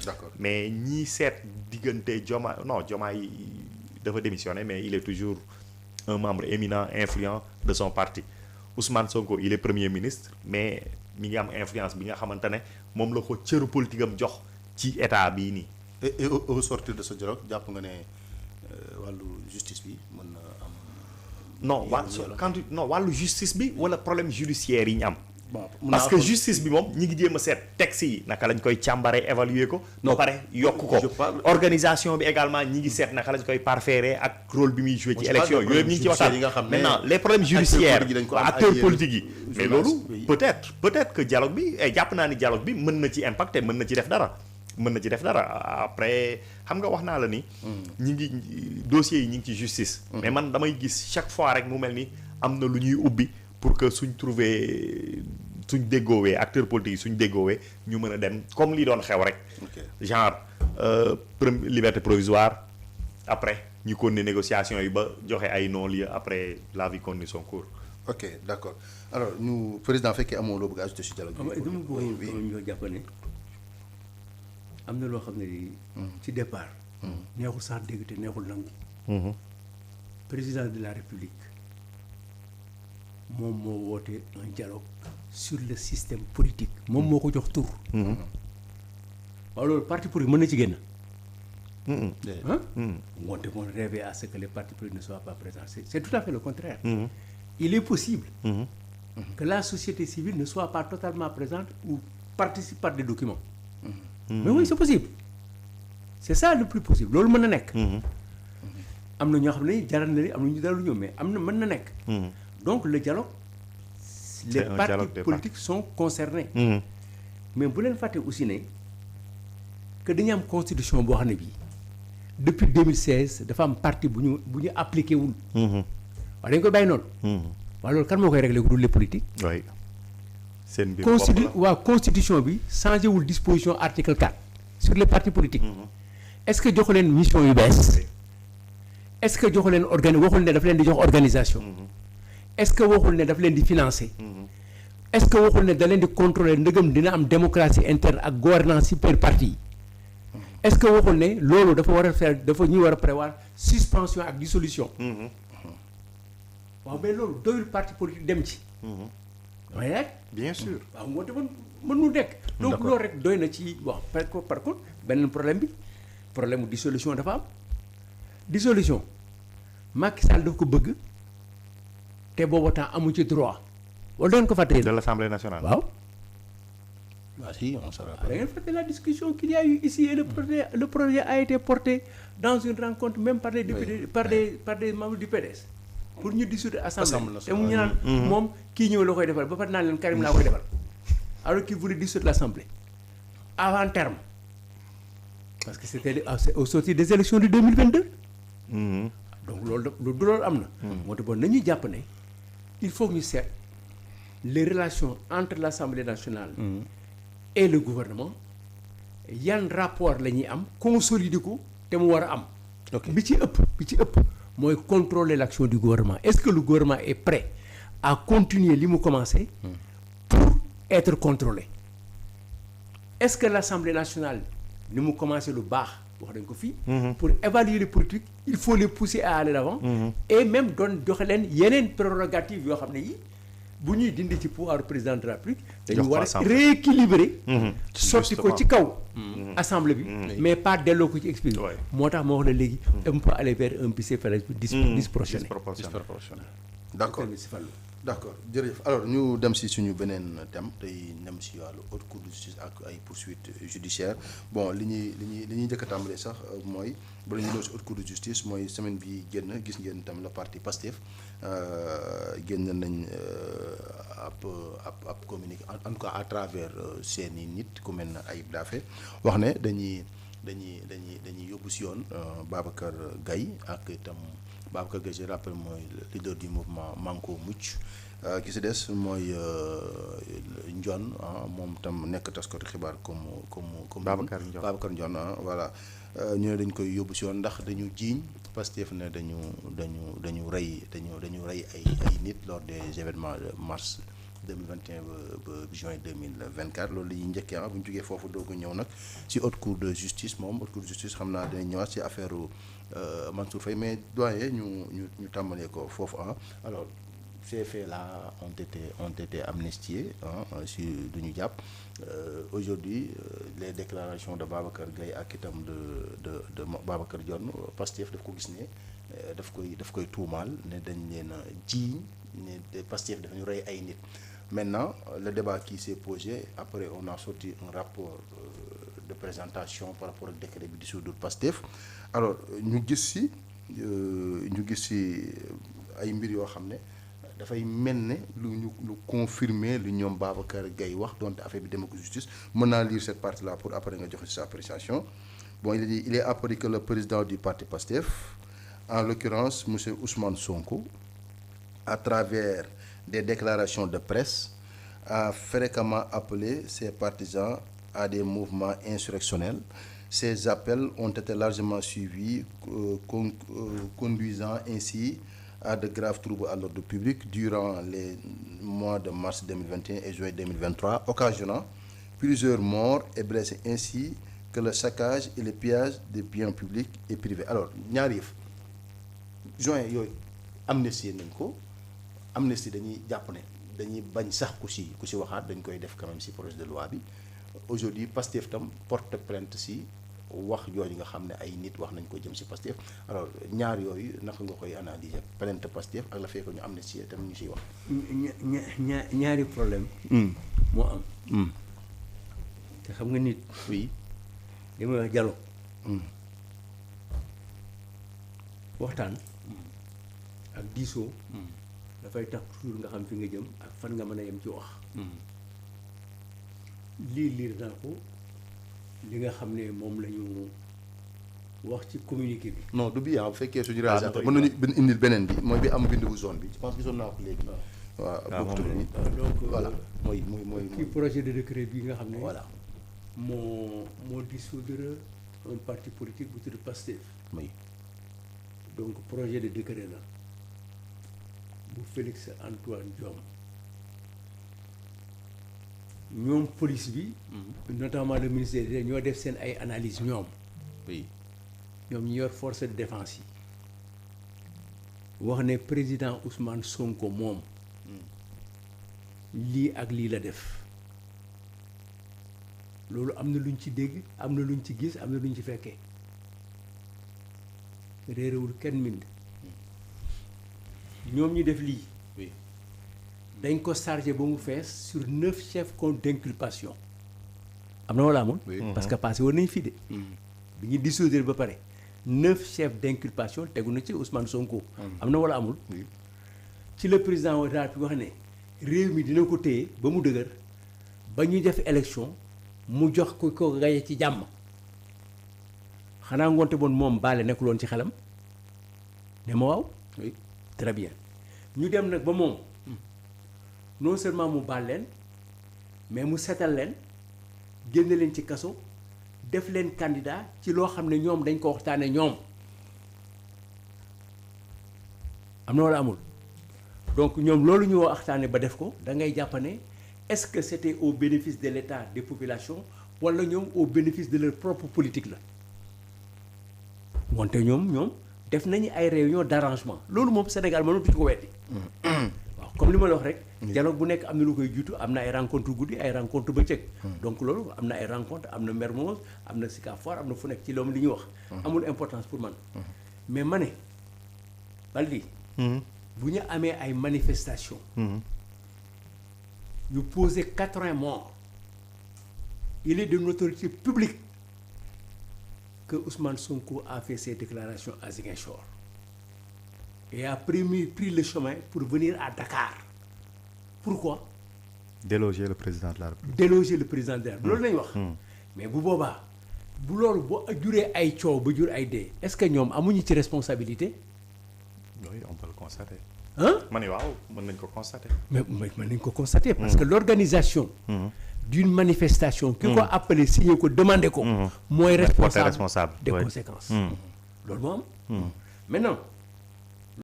D'accord. mais ñii seet diggante Diomaye dafa démissionné mais il est toujours un membre éminent influent de son parti. Ousmane Sonko il est premier ministre mais mi ngi am influence bi nga xamante ne moom la ko cëru politique am jox ci état bii nii. et au sortir de ce dialogue jàpp nga ne wàllu justice bi mën na am. non wàllu justice bi wala problème judiciaire yi ñu am. bon parce que justice bi moom ñi ngi jéem a seet texte yi naka lañ koy càmbaree évaluer ko. ba pare yokk ko organisation bi également ñi ngi seet naka lañ koy parfaire ak rôle bi muy joué ci élection yooyu ñu ngi ci waxtaan. maintenant les problèmes judiciaires acteurs politiques yi. mais loolu peut-être que dialogue bi jàpp naa ni dialogue bi mën na ci impacter mën na ci def dara. Après xam nga wax naa la ni. ñi ngi dossiers yi ñi ngi ci justice. mais man damay gis chaque fois rek mu mel ni am na lu ñuy ubbi pour que suñ déggoowee acteurs politiques yi suñ déggoowee ñu mën a dem comme li doon xew rek. genre liberté provisoire après ñu continuer négociation yi ba joxe ay non-lieu après la vie continue son cours. ok d'accord alors ñu président fekkee amoo loo bëgg a ajouter ci dialogue bi. dama bëgg ñu jàpp ne am na loo xam ne ci départ. neexul sax dégg te neexul nangu. président de la république moom moo woote un dialogue sur le système politique. moom moo ko jox tur. waaw loolu parti politique mën na ci génn. wante moom rêver à ce que les partis politiques ne soient pas présents c'est tout à fait le contraire. Il est possible que la société civile ne soit pas totalement présente ou participe par des documents. Mais oui, c'est possible. C'est ça le plus possible. loolu mën na nekk. am na ñoo xam ne jaral na am na ñu dalal ñoom mais am na mën na nekk. Donc le dialogue. Les partis politiques sont concernés. Mais bu leen fàtte aussi ne que dañu am constitution boo xam ne bii depuis 2016 dafa am parti bu ñu appliqué wul. waaw dañu koy bàyyi noonu. waaw loolu kan moo koy réglé ku dul les politiques. oui seen biir bopp la constitution bi changé wul disposition article 4 sur les partis politiques. est-ce que joxu leen mission yu bees. est-ce que joxu leen waxul ne daf leen di jox organisation. est-ce que waxul ne daf leen di financer. est-ce que waxul ne da leen di contrôler ndëgëm dina am démocratie interne ak gouvernance ci per parti yi. est-ce que waxul ne loolu dafa war a faire dafa ñuy war a prévoir suspension ak dissolution. waaw mais loolu doyul parti politique dem ci. damay laaj. bien sûr waaw moo tax mënul nekk. donc loolu rek doy na ci wax par contre beneen problème bi problème mu dissolution dafa am. dissolution Macky Sall daf ko bëgg te boobu temps amu ci droit wala da ngeen ko fàtte. de l'Assemblée nationale. waaw. waaw si on se rappelle. da ngeen fàtte la discussion qu'il y a eu ici et le projet a été porté dans une rencontre même par des députés par des membres du PDS. pour ñu dissoudre assemblée te mu ñu naan moom kii ñëw la koy defal ba pare naan leen Karim laa koy defal alors qu'il voulait dissoudre l'assemblée avant terme parce que c'était au sortir des élections de 2022. donc loolu am na. moo tax bon nañu jàpp ne il faut que ñu seet les relations entre l'Assemblée nationale. et le gouvernement yan rapport la ñuy am consolider ko te mu war a am. bi ci ëpp. mooy contrôler l'action du gouvernement est-ce que le gouvernement est prêt à continuer li mu commencé pour être contrôlé est-ce que l'Assemblée nationale ni mu commencé lu baax wax dañ ko fii pour évaluer les politiques il faut les pousser à aller d'avant et même doon joxe leen yeneen prérogatives yoo xam ne yi bu ñuy dindi ci pouvoir président de la République dañu war a rééquilibrer sotti ko ci kaw assemblée bi mais pas delloo ko ci expliqué moo tax moo wax la léegi on peut aller vers un bicéphalisme disproportionné. D'accord jërëjëf alors ñu dem si suñu beneen thème tey dem si wàllu haute cour de justice ak ay poursuites judiciaires bon li ñuy njëkk a tàmbalee sax mooy bala ñu ñëw si haute cour de justice mooy semaine bi génn gis ngeen tam le parti Pastef génn nañ ab communiqué en tout cas à travers seeni nit ku mel ne Ayib Daffé wax ne dañuy yóbbu si yoon Babacar Gaye ak itam Babacar Gaye je rappelle mooy leader du mouvement Manko Mucc ki si des mooy Ndione moom tam nekk taskatu xibaar comme Babacar Ndione voilà ñu ne dañ koy yóbbu si yoon ndax dañu jiiñ Pastef ne dañu rey ay nit lors des événements de mars 2021 ba juin 2024 loolu la ñuy njëkkee bu ñu jógee foofu doog a ñëw nag ci haute cour de justice moom haute cour de justice xam naa dañuy ñëwaat ci affaire Mansour Faye mais doyen ñu tàmbalee ko foofu alors ces faits-là ont été amnistiés si du ñu jàpp aujourd'hui les déclarations de Babacar Gaye ak itam de Babacar Dione Pastef daf ko gis ne daf koy tuumaal ne dañ leen a jiiñ ne Pastef dafa ñu rey ay nit. Maintenant le débat qui s'est posé après on a sorti un rapport de présentation par rapport ak décret bi dissoudre Pastef alors ñu gis si ay mbir yoo xam ne dafay mel ne lu confirmer lu ñoom Babacar Gaye wax donte affaire bi dem ak justice mën naa lire cette partie là pour après nga joxe sa appréciation. Bon, il est apparu que le président du parti Pastef, en l'occurrence monsieur Ousmane Sonko, à travers des déclarations de presse, a fréquemment appelé ses partisans à des mouvements insurrectionnels. Ces appels ont été largement suivis, conduisant ainsi à de graves troubles à l'ordre public durant les mois de mars 2021 et juin 2023, occasionnant plusieurs morts et blessés, ainsi que le saccage et le pillage des biens publics et privés. Alors ñaari yëf juin yooyu amnistie nañ ko amnistie dañuy jàpp ne dañuy bañ sax ku si waxaat dañ koy def quand même si projet de loi bi. Aujourd'hui Pastef tam porte plainte si wax yooyu nga xam ne ay nit wax nañ ko jëm si Pastef. Alors ñaar yooyu naka nga koy analyser plainte Pastef ak la fekk ñu amnistie tam ñu siy wax. ñaari problème moo am. te xam nga nit. oui. li may wax dialogue. waxtaan. ak diisoo. dafay tax toujours nga xam fi nga jëm ak fan nga mën a yem ci wax. liir naa ko li nga xam ne moom la ñu wax ci communiqué bi. non du bi bu fekkee suñu réalisateur mën nañu indil beneen bi mooy bi am bind bu zone bi je pense gisoon naa ko léegi. waaw donc voilà mooy ci projet de décret bi nga xam ne. voilà moo dissoudre un parti politique bu tudd Pastef. oui. donc projet de décret la bu Félix Antoine Diome. ñoom police bi. notamment le ministère de ñoo def seen ay analyse ñoom. oui. ñoom ñu yor force de défense yi. wax ne président Ousmane Sonko moom. lii ak lii la def. loolu am na luñ ci dégg am na luñ ci gis am na luñ ci fekkee. réerewul kenn mbind. ñoom ñu def lii. oui. dañ ko chargé ba mu fees sur 9 chefs d'inculpation. am na wala amul. oui. parce que passé woon nañ fii de. bi ñu dissoudre ba pare 9 chefs d'inculpation tegu na ci Ousmane Sonko. am na wala amul. oui. ci le président wa daal wax ne réew mi dina ko téye ba mu dëgër ba ñu def élection mu jox ko gaye ci jàmm. xanaa ngoonte bon moom baale nekkuloon ci xelam ne ma waaw. oui. très bien ñu dem nag ba moom non seulement mu baal leen mais mu setal leen génne leen ci kaso def leen candidat ci loo xam ne ñoom dañ ko waxtaane ñoom am na wala amul. donc ñoom loolu ñu waxtaane ba def ko da ngay jàpp ne est-ce que c'était au bénéfice de l'État des populations wala ñoom au bénéfice de leur propre politique la wante ñoom def nañu ay réunion d'arrangement loolu moom Sénégal mënatu ko weddi. waaw comme li ma la wax rek. dialogue bu nekk am na lu koy jiitu am na ay rencontre guddi ay rencontre bëccëg. donc loolu am na ay rencontre am na Mermoz am na Sicap Foire am na fu nekk ci loolu li ñuy wax. amul importance pour man. mais ma ne Baldi. bu ñu amee ay manifestations. yu posé 80 morts. il est de notoriété publique que Ousmane Sonko a fait ses déclarations à Ziguinchor et a pris le chemin pour venir à Dakar. Pourquoi? Déloger le président de la République. Déloger le président de la République. loolu lañu wax. mais bu boobaa bu loolu boo juree ay coow ba jur ay dee est-ce que ñoom amuñu ci responsabilité. oui on peut le constater. ma ne waaw mën nañ ko constater. mais mën nañ ko constater. parce que l'organisation. d'une manifestation. ki ko appelé signé ko demandé ko. mooy responsable des conséquences. loolu moo am. maintenant